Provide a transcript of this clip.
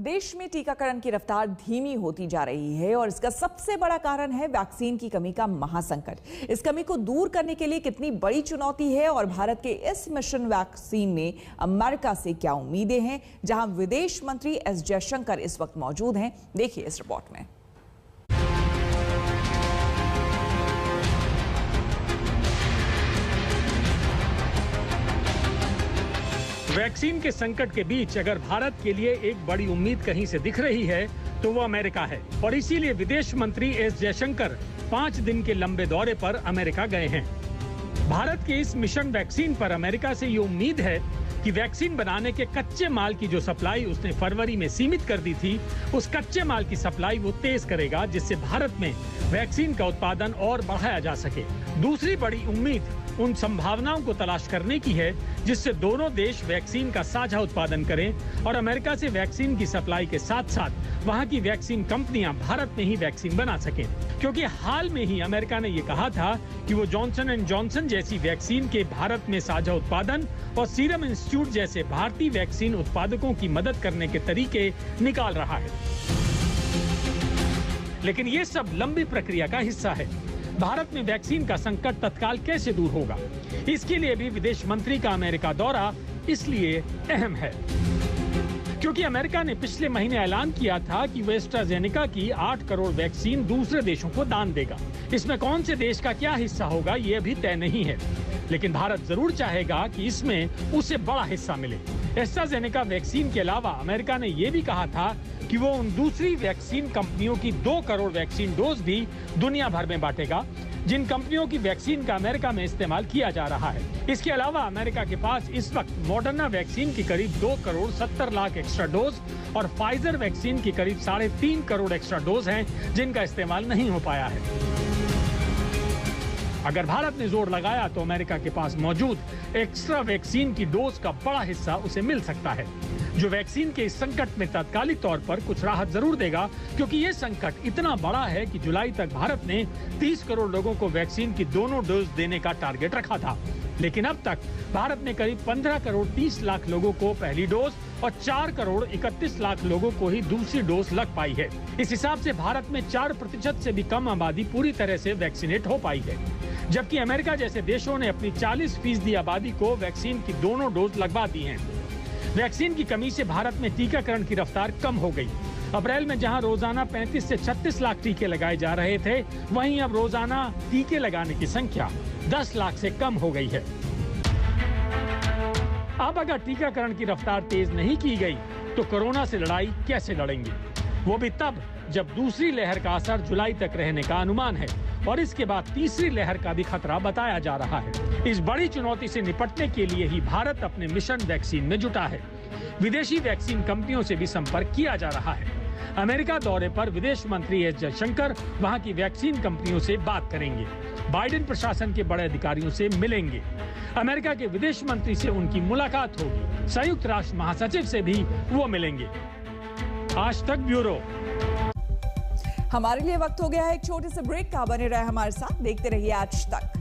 देश में टीकाकरण की रफ्तार धीमी होती जा रही है और इसका सबसे बड़ा कारण है वैक्सीन की कमी का महासंकट। इस कमी को दूर करने के लिए कितनी बड़ी चुनौती है और भारत के इस मिशन वैक्सीन में अमेरिका से क्या उम्मीदें हैं, जहां विदेश मंत्री एस जयशंकर इस वक्त मौजूद हैं। देखिए इस रिपोर्ट में। वैक्सीन के संकट के बीच अगर भारत के लिए एक बड़ी उम्मीद कहीं से दिख रही है तो वो अमेरिका है और इसीलिए विदेश मंत्री एस जयशंकर 5 दिन के लंबे दौरे पर अमेरिका गए हैं। भारत के इस मिशन वैक्सीन पर अमेरिका से ये उम्मीद है कि वैक्सीन बनाने के कच्चे माल की जो सप्लाई उसने फरवरी में सीमित कर दी थी, उस कच्चे माल की सप्लाई वो तेज करेगा, जिससे भारत में वैक्सीन का उत्पादन और बढ़ाया जा सके। दूसरी बड़ी उम्मीद उन संभावनाओं को तलाश करने की है जिससे दोनों देश वैक्सीन का साझा उत्पादन करें और अमेरिका से वैक्सीन की सप्लाई के साथ साथ वहां की वैक्सीन कंपनियां भारत में ही वैक्सीन बना सकें। क्योंकि हाल में ही अमेरिका ने ये कहा था कि वो जॉनसन एंड जॉनसन जैसी वैक्सीन के भारत में साझा उत्पादन और सीरम इंस्टीट्यूट जैसे भारतीय वैक्सीन उत्पादकों की मदद करने के तरीके निकाल रहा है। लेकिन ये सब लंबी प्रक्रिया का हिस्सा है। भारत में वैक्सीन का संकट तत्काल कैसे दूर होगा, इसके लिए भी विदेश मंत्री का अमेरिका दौरा इसलिए अहम है क्योंकि अमेरिका ने पिछले महीने ऐलान किया था कि वो एस्ट्राजेनेका की 8 करोड़ वैक्सीन दूसरे देशों को दान देगा। इसमें कौन से देश का क्या हिस्सा होगा ये अभी तय नहीं है, लेकिन भारत जरूर चाहेगा कि इसमें उसे बड़ा हिस्सा मिले। एस्ट्राजेनेका वैक्सीन के अलावा अमेरिका ने यह भी कहा था कि वो उन दूसरी वैक्सीन कंपनियों की 2 करोड़ वैक्सीन डोज भी दुनिया भर में बांटेगा जिन कंपनियों की वैक्सीन का अमेरिका में इस्तेमाल किया जा रहा है। इसके अलावा अमेरिका के पास इस वक्त मॉडर्ना वैक्सीन की करीब 2 करोड़ 70 लाख एक्स्ट्रा डोज और फाइजर वैक्सीन की करीब 3.5 करोड़ एक्स्ट्रा डोज हैं जिनका इस्तेमाल नहीं हो पाया है। अगर भारत ने जोर लगाया तो अमेरिका के पास मौजूद एक्स्ट्रा वैक्सीन की डोज का बड़ा हिस्सा उसे मिल सकता है, जो वैक्सीन के इस संकट में तात्कालिक तौर पर कुछ राहत जरूर देगा। क्योंकि ये संकट इतना बड़ा है कि जुलाई तक भारत ने 30 करोड़ लोगों को वैक्सीन की दोनों डोज देने का टारगेट रखा था, लेकिन अब तक भारत में करीब 15 करोड़ 30 लाख लोगों को पहली डोज और 4 करोड़ 31 लाख लोगों को ही दूसरी डोज लग पाई है। इस हिसाब से भारत में 4% से भी कम आबादी पूरी तरह से वैक्सीनेट हो पाई है, जबकि अमेरिका जैसे देशों ने अपनी 40% आबादी को वैक्सीन की दोनों डोज लगवा दी हैं। वैक्सीन की कमी से भारत में टीकाकरण की रफ्तार कम हो गई। अप्रैल में जहां रोजाना 35 से 36 लाख टीके लगाए जा रहे थे, वहीं अब रोजाना टीके लगाने की संख्या 10 लाख से कम हो गई है। अब अगर टीकाकरण की रफ्तार तेज नहीं की गई तो कोरोना से लड़ाई कैसे लड़ेंगे, वो भी तब जब दूसरी लहर का असर जुलाई तक रहने का अनुमान है और इसके बाद तीसरी लहर का भी खतरा बताया जा रहा है। इस बड़ी चुनौती से निपटने के लिए ही भारत अपने मिशन वैक्सीन में जुटा है। विदेशी वैक्सीन कंपनियों से भी संपर्क किया जा रहा है। अमेरिका दौरे पर विदेश मंत्री एस जयशंकर वहां की वैक्सीन कंपनियों से बात करेंगे, बाइडेन प्रशासन के बड़े अधिकारियों से मिलेंगे, अमेरिका के विदेश मंत्री से उनकी मुलाकात होगी, संयुक्त राष्ट्र महासचिव से भी वो मिलेंगे। आज तक ब्यूरो। हमारे लिए वक्त हो गया है एक छोटे से ब्रेक का। बने रहे हमारे साथ, देखते रहिए आज तक।